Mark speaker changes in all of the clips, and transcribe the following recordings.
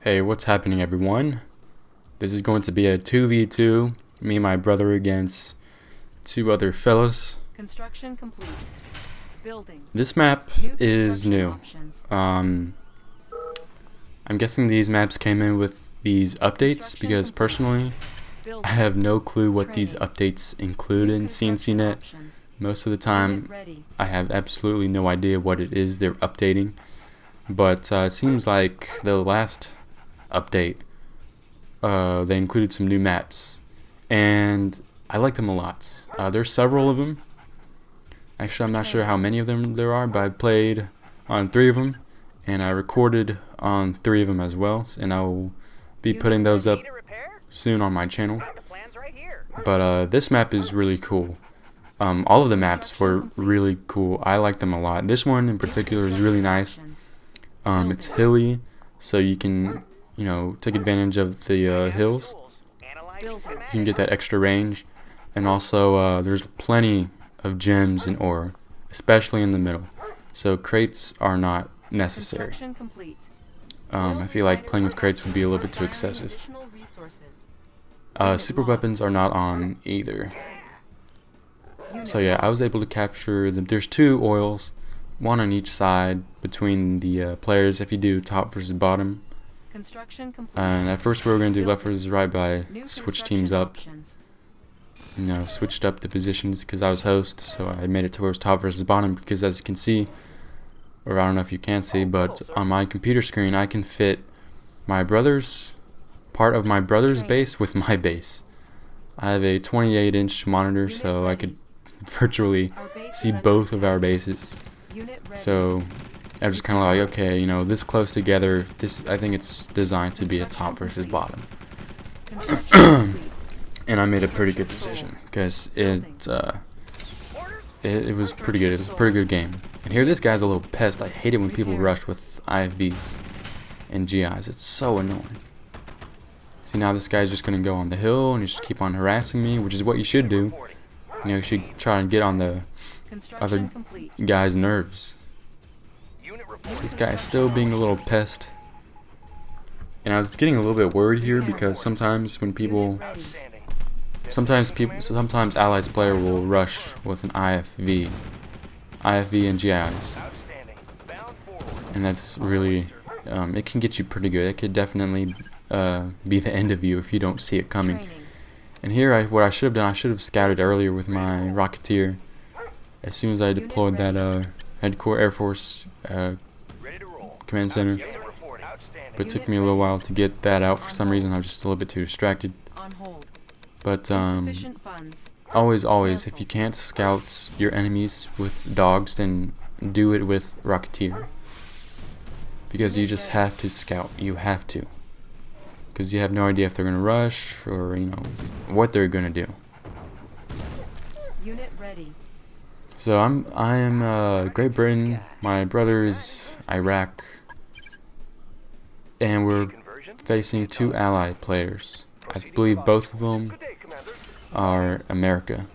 Speaker 1: Hey, what's happening, everyone? This is going to be a 2v2, me and my brother against two other fellas.
Speaker 2: Construction complete. Building.
Speaker 1: This map is new.
Speaker 2: Options.
Speaker 1: I'm guessing these maps came in with these updates because personally, I have no clue what these updates include in CNCnet. Most of the time, I have absolutely no idea what it is they're updating. But it seems like the last update, they included some new maps, and I like them a lot. There's several of them. Actually, I'm not sure how many of them there are, but I played on 3 of them, and I recorded on 3 of them as well, and I will be putting those up soon on my channel. But this map is really cool. All of the maps were really cool. I like them a lot. This one in particular is really nice. It's hilly, so you can, take advantage of the hills. You can get that extra range, and also there's plenty of gems and ore, especially in the middle. So crates are not necessary. I feel like playing with crates would be a little bit too excessive. Super weapons are not on either. So yeah, I was able to capture them. There's 2 oils, one on each side between the players if you do top versus bottom. And at first we were going to do left versus right, but I switched teams up. Switched up the positions because I was host, so I made it towards top versus bottom because, as you can see, or I don't know if you can see, but on my computer screen I can fit my brother's part of my brother's base with my base. I have a 28-inch monitor, so I could virtually see both of our bases. So I was just kind of like, okay, this close together, I think it's designed to be a top versus bottom. And I made a pretty good decision because it was pretty good. It was a pretty good game. And here this guy's a little pest. I hate it when people rush with IFVs and GIs. It's so annoying. See, now this guy's just going to go on the hill and just keep on harassing me, which is what you should do. You should try and get on the other guy's nerves. This guy is still being a little pest. And I was getting a little bit worried here because sometimes allies player will rush with an IFV and GIs. And that's really, it can get you pretty good. It could definitely be the end of you if you don't see it coming. And here, what I should have done, I should have scouted earlier with my Rocketeer. As soon as I deployed that Headquarters Air Force Command Center. But it took me a little while to get that out for some reason. I was just a little bit too distracted. But always, if you can't scout your enemies with dogs, then do it with Rocketeer. Because you just have to scout. You have to. Because you have no idea if they're going to rush or, what they're going to do.
Speaker 2: Unit ready.
Speaker 1: So I am Great Britain. My brother is Iraq. And we're facing 2 allied players. I believe both of them are America.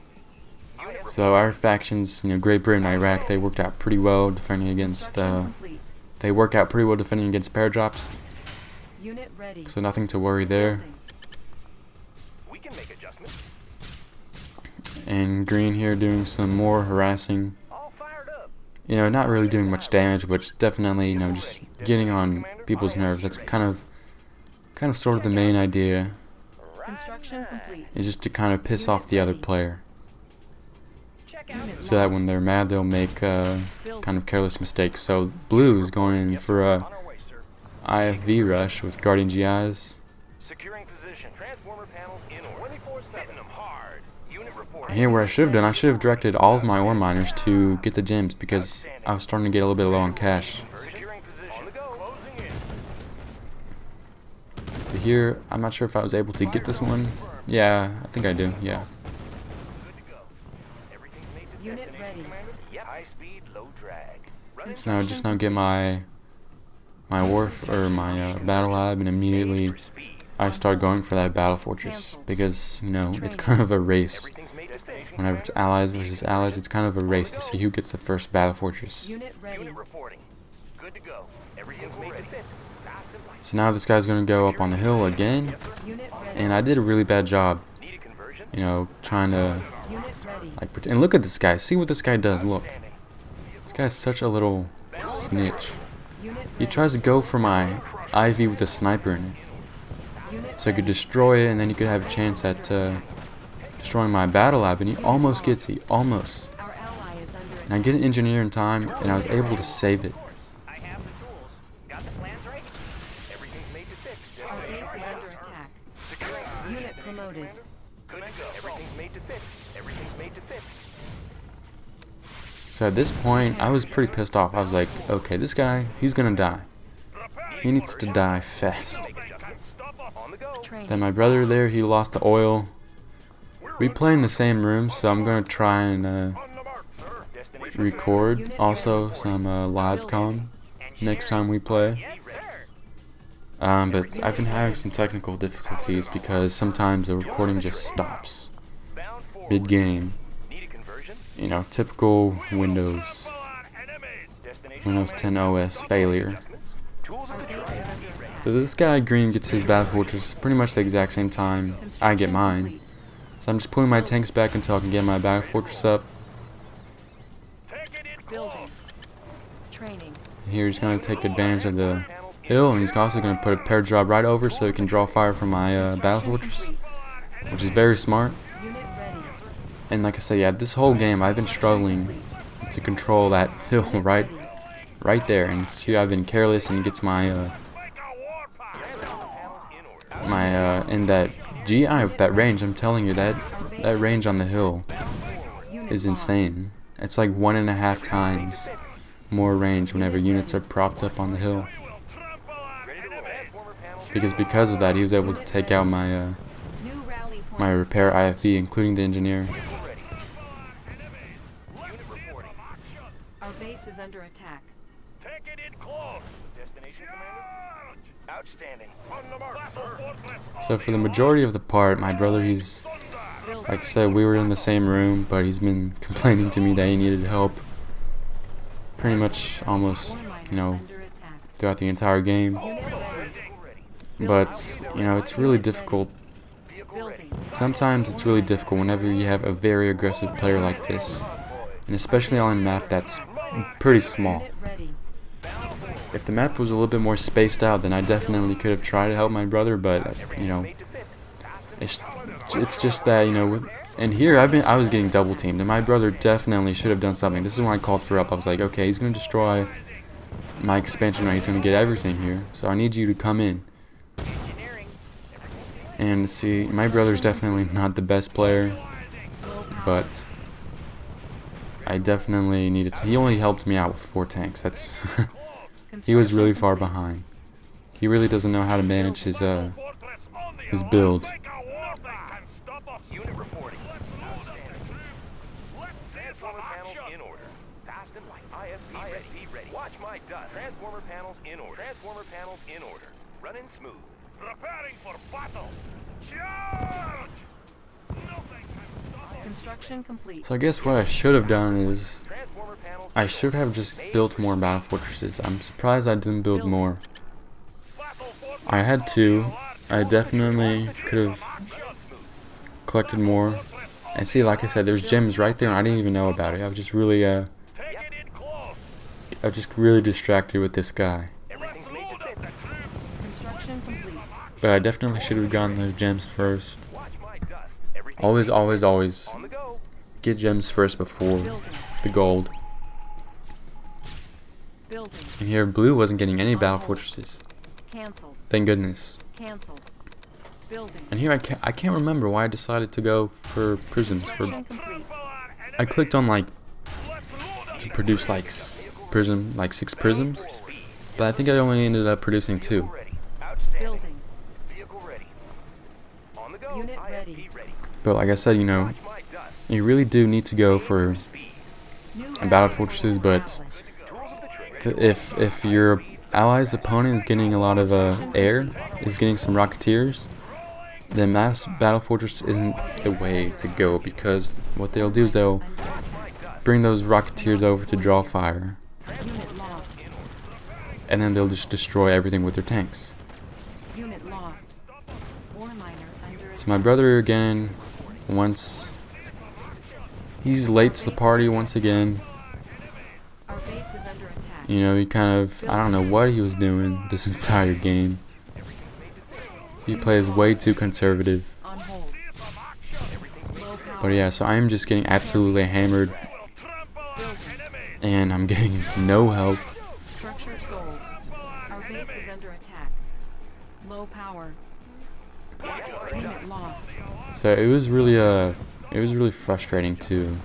Speaker 1: So our factions, Great Britain and Iraq, they worked out pretty well defending against paradrops. So nothing to worry there. And green here doing some more harassing. Not really doing much damage, but definitely, just getting on people's nerves. That's kind of sort of the main idea. Is just to kind of piss off the other player. So that when they're mad, they'll make kind of careless mistakes. So blue is going in for a IFV rush with Guardian GIs. And here what I should have done, I should have directed all of my ore miners to get the gems because I was starting to get a little bit low on cash. But here, I'm not sure if I was able to get this one. Yeah, I think I do, yeah. So now just now get my battle lab, and immediately I start going for that battle fortress because it's kind of a race. Whenever it's allies versus allies, it's kind of a race to see who gets the first battle fortress. So now this guy's gonna go up on the hill again,
Speaker 2: Unit ready.
Speaker 1: and I did a really bad job, you know, trying to
Speaker 2: Unit ready.
Speaker 1: like pretend. And look at this guy. See what this guy does. Look, this guy's such a little snitch.
Speaker 2: Unit
Speaker 1: He
Speaker 2: ready.
Speaker 1: tries to go for my Ivy with a sniper in it,
Speaker 2: Unit
Speaker 1: so he could
Speaker 2: ready.
Speaker 1: destroy it, and then he could have a chance at destroying my battle lab, and he almost gets it. Almost.
Speaker 2: Our ally is under
Speaker 1: And I get an engineer in time, and I was able to save it.
Speaker 3: I have the tools. Got the plans right? Everything's made to fix.
Speaker 2: Our base is under attack. Unit promoted.
Speaker 3: Good to go. Everything's made to fix. Everything's made to fix.
Speaker 1: So at this point, I was pretty pissed off. I was like, okay, this guy, he's gonna die. He needs to die fast.
Speaker 3: Make adjustments. On the go.
Speaker 2: Training.
Speaker 1: Then my brother there, he lost the oil. We play in the same room, so I'm gonna try and
Speaker 3: Destination
Speaker 1: record also some live com next time we play. But I've been having some technical difficulties because sometimes the recording just stops
Speaker 3: bound forward.
Speaker 1: mid-game.
Speaker 3: Need a conversion?
Speaker 1: You know, typical Windows
Speaker 3: Destination
Speaker 1: Windows 10 OS failure.
Speaker 3: tools
Speaker 2: Our
Speaker 3: of the
Speaker 2: base is
Speaker 3: trade.
Speaker 2: under attack.
Speaker 1: So this guy Green gets his Battle Fortress pretty much the exact same time I get
Speaker 2: Construction
Speaker 1: mine.
Speaker 2: complete.
Speaker 1: So I'm just putting my tanks back until I can get my Battle Fortress up.
Speaker 2: Building. Training.
Speaker 1: Here he's going to take advantage of the hill, and he's also going to put a pair drop right over so he can draw fire from my Battle Fortress,
Speaker 2: Complete.
Speaker 1: which is very smart.
Speaker 2: Unit ready.
Speaker 1: And like I said, yeah, this whole game I've been struggling to control that hill right there. And see, I've been careless, and he gets my in that GI with that range. I'm telling you that range on the hill
Speaker 2: Unit
Speaker 1: is
Speaker 2: lost.
Speaker 1: insane. It's like 1.5 times more range whenever units are propped up on the hill. Because of that, he was able to take out my
Speaker 2: New rally point.
Speaker 1: my repair IFV, including the engineer.
Speaker 2: Our base is under attack.
Speaker 3: Take it in close. Destination commander. Outstanding. On the mark, sir.
Speaker 1: So for the majority of the part, my brother, he's
Speaker 2: Building.
Speaker 1: like I said, we were in the same room, but he's been complaining to me that he needed help pretty much almost,
Speaker 2: Ore miner
Speaker 1: you know,
Speaker 2: under attack.
Speaker 1: throughout the entire game.
Speaker 2: Unit ready.
Speaker 1: But, you know, it's really difficult.
Speaker 2: Building.
Speaker 1: Sometimes it's really difficult whenever you have a very aggressive player like this, and especially on a map that's pretty small.
Speaker 2: Unit ready.
Speaker 1: If the map was a little bit more spaced out, then I definitely could have tried to help my brother, but, you know, it's just that, you know, and here I was getting double teamed, and my brother definitely should have done something. This is when I called for up. I was like, okay, he's going to destroy my expansion right. He's going to get everything here, so I need you to come in. And see, my brother's definitely not the best player, but I definitely needed to. He only helped me out with 4 tanks. That's he was really far behind. He really doesn't know how to manage his build.
Speaker 3: Unit reporting. Transformer panels in order. Fast and light. IFV ready. Watch my dust. Transformer panels in order. Transformer panels in order. Running smooth. Preparing for battle. Charge! Nothing can stop.
Speaker 2: Construction complete.
Speaker 1: So I guess what I should have done is
Speaker 3: Transformer panels.
Speaker 1: I should have just built more battle fortresses. I'm surprised I didn't build more. I had to. I definitely could have collected more. And see, like I said, there's gems right there, and I didn't even know about it. I was just really, I was just really distracted with this guy.
Speaker 3: Everything's made to fit.
Speaker 2: Construction complete.
Speaker 1: But I definitely should have gotten those gems first.
Speaker 3: Watch my dust. Everything
Speaker 1: Always
Speaker 3: on the go.
Speaker 1: get gems first before
Speaker 2: Building.
Speaker 1: the gold.
Speaker 2: Building.
Speaker 1: And here, blue wasn't getting any battle fortresses.
Speaker 2: Cancelled.
Speaker 1: Thank goodness.
Speaker 2: Cancelled. Building.
Speaker 1: And here I can't remember why I decided to go for prisms.
Speaker 2: Construction complete.
Speaker 1: I clicked on like to produce like 6 prisms, but I think I only ended up producing 2.
Speaker 3: Ready. Outstanding.
Speaker 2: Building.
Speaker 3: Vehicle ready. On the go.
Speaker 2: Unit
Speaker 3: IFV
Speaker 2: ready.
Speaker 3: ready.
Speaker 1: But like I said, you know,
Speaker 3: Watch my dust.
Speaker 1: you really do need to go for
Speaker 3: Speed.
Speaker 2: New
Speaker 1: battle
Speaker 2: rally
Speaker 1: fortresses,
Speaker 2: point
Speaker 1: but
Speaker 2: established.
Speaker 3: Tools of the trade.
Speaker 1: if your ally's opponent is getting a lot of air, is getting some rocketeers, then mass battle fortress isn't the way to go, because what they'll do is they'll bring those rocketeers over to draw fire,
Speaker 2: Unit lost.
Speaker 1: and then they'll just destroy everything with their tanks.
Speaker 2: Unit lost. Ore miner under
Speaker 1: So my brother again, once he's late to the party once again.
Speaker 2: Our base is under attack.
Speaker 1: You know, he kind of, I don't know what he was doing this entire game. He plays way too conservative.
Speaker 2: On hold. Low power.
Speaker 1: But yeah, so I'm just getting absolutely hammered, and I'm getting no help.
Speaker 2: Structure sold. Our base is under attack. Low power. Unit lost.
Speaker 1: So it was really frustrating too.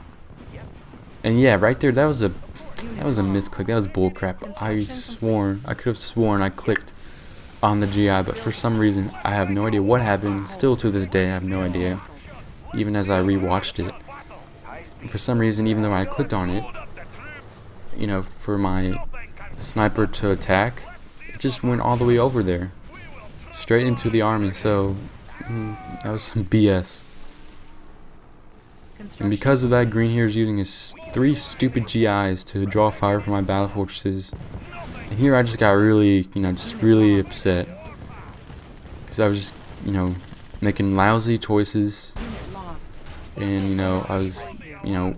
Speaker 1: And yeah, right there, that was a misclick. That was bullcrap. I could have sworn I clicked on the GI, but for some reason I have no idea what happened. Still to this day, I have no idea. Even as I rewatched it, for some reason, even though I clicked on it, you know, for my sniper to attack, it just went all the way over there, straight into the army. So that was some BS. And because of that, Green here is using his 3 stupid GIs to draw fire from my battle fortresses. And here I just got really, just really upset. Because I was just, making lousy choices.
Speaker 2: Unit lost.
Speaker 1: And,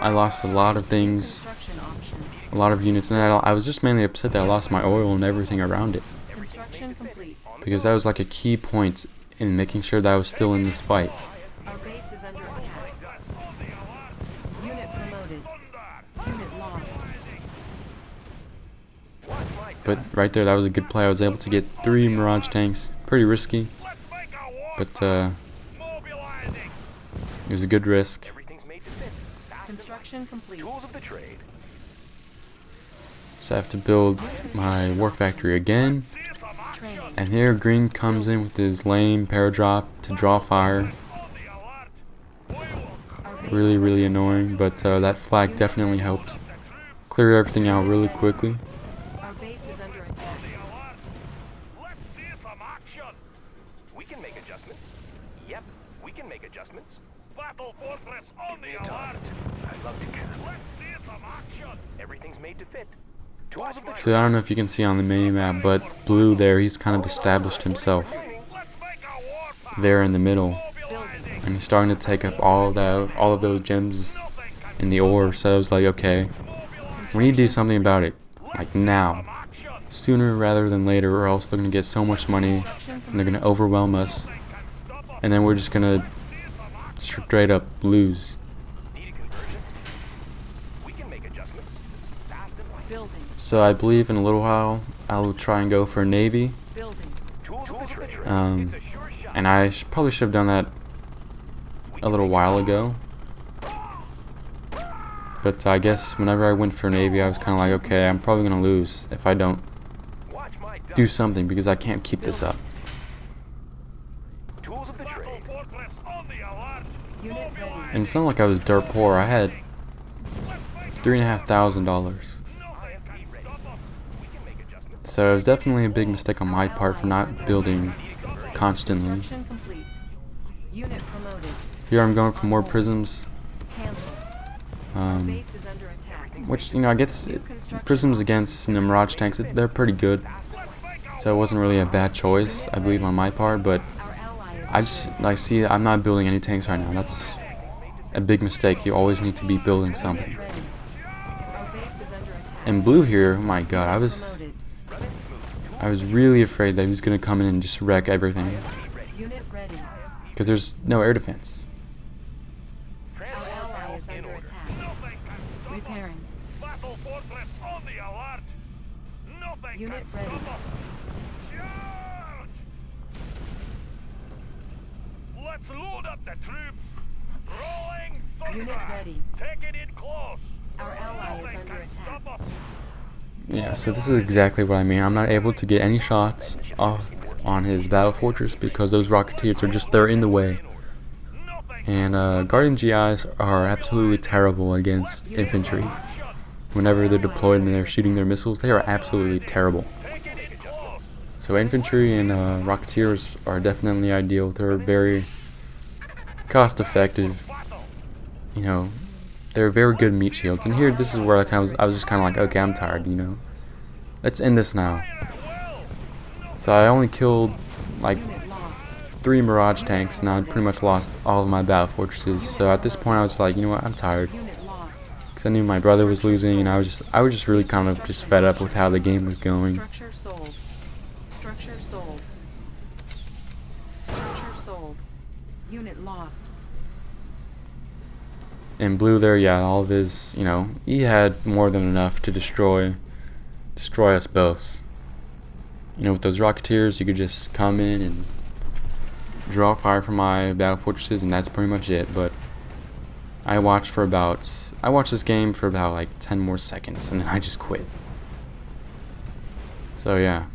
Speaker 1: I lost a lot of things,
Speaker 2: Construction options.
Speaker 1: a lot of units. And I was just mainly upset that I lost my oil and everything around it.
Speaker 2: Construction complete.
Speaker 1: Because that was like a key point in making sure that I was still in this fight.
Speaker 2: Our base is under attack. Unit promoted. Unit lost.
Speaker 1: But right there, that was a good play. I was able to get 3 Mirage tanks. Pretty risky, but it was a good risk.
Speaker 3: Everything's made to fit.
Speaker 2: Construction complete.
Speaker 3: Tools of the trade.
Speaker 1: So I have to build my work factory again.
Speaker 2: Training.
Speaker 1: And here Green comes in with his lame paradrop to draw fire.
Speaker 2: Our base
Speaker 1: Really, really annoying, but that flag definitely helped clear everything out really quickly.
Speaker 2: Our base is under attack.
Speaker 3: Let's see some action. We can make adjustments. Yep, we can make adjustments. Battle fortress on the alert. I'd love to can. Let's see some action. Everything's made to fit. Tools of the
Speaker 1: So I don't know if you can see on the mini-map, but Blue there, he's kind of established himself
Speaker 3: let's make a war
Speaker 1: there in the middle.
Speaker 2: Building.
Speaker 1: And he's starting to take up all of those gems in the ore. So I was like, okay, we need to do something about it, like now, sooner rather than later, or else they're gonna get so much money and they're gonna overwhelm us, and then we're just gonna straight up lose.
Speaker 3: Need a conversion? We can make adjustments. Fast and light.
Speaker 2: Building.
Speaker 1: So I believe in a little while I'll try and go for a Navy,
Speaker 2: Building.
Speaker 3: Tools of the trade.
Speaker 1: um,
Speaker 3: It's a sure shot.
Speaker 1: and I probably should have done that a little while ago. But I guess whenever I went for Navy, I was kind of like, okay, I'm probably gonna lose if I don't
Speaker 3: Watch my
Speaker 1: do something, because I can't keep this up.
Speaker 3: Tools of the trade.
Speaker 2: Unit ready.
Speaker 1: And it's not like I was dirt poor. I had $3,500.
Speaker 3: IFP ready. We can make adjustments.
Speaker 1: So it was definitely a big mistake on my part for not building constantly.
Speaker 2: Construction complete. Unit promoted.
Speaker 1: Here I'm going for more prisms,
Speaker 2: Cancel.
Speaker 1: um,
Speaker 2: Base is under attack.
Speaker 1: which, I guess prisms against Mirage tanks, they're pretty good. So it wasn't really a bad choice, I believe, on my part. But
Speaker 2: Our ally is
Speaker 1: I'm not building any tanks right now. That's a big mistake. You always need to be building something.
Speaker 2: ready. Our base is under attack.
Speaker 1: And Blue here, oh my god, I was
Speaker 2: Promoted.
Speaker 1: really afraid that he was gonna come in and just wreck everything,
Speaker 2: Unit ready.
Speaker 1: because there's no air defense.
Speaker 2: Our ally is under attack. Repairing.
Speaker 3: Battle fortress on the alert. Nothing
Speaker 2: Unit
Speaker 3: can
Speaker 2: ready.
Speaker 3: stop us. Charge! Let's load up the troops. Rolling thunder.
Speaker 2: Unit ready.
Speaker 3: Take it in close.
Speaker 2: Our ally is
Speaker 3: Nothing
Speaker 2: under
Speaker 3: can
Speaker 2: attack.
Speaker 3: stop us.
Speaker 1: Yeah, so this is exactly what I mean. I'm not able to get any shots off on his battle fortress because those Rocketeers are just, they're in the way.
Speaker 3: Nothing.
Speaker 1: And Guardian GIs are absolutely terrible against infantry. Whenever they're deployed and they're shooting their missiles, they are absolutely terrible.
Speaker 3: Take it in close.
Speaker 1: So infantry and Rocketeers are definitely ideal. They're very cost effective. They're very good meat shields. And here, this is where I was just kind of like, okay, I'm tired, Let's end this now. So I only killed like
Speaker 2: Unit lost.
Speaker 1: 3 Mirage tanks, and I pretty much lost all of my battle fortresses. So at this point I was like, you know what, I'm tired.
Speaker 2: Unit lost.
Speaker 1: Because I knew my brother was losing, and I was just really kind of just fed up with how the game was going.
Speaker 2: Structure sold. Structure sold. Structure sold. Unit lost.
Speaker 1: And Blue there, yeah, all of his, you know, he had more than enough to destroy us both. You know, with those Rocketeers, you could just come in and draw fire from my battle fortresses, and that's pretty much it. But I watched this game for about like 10 more seconds, and then I just quit. So yeah.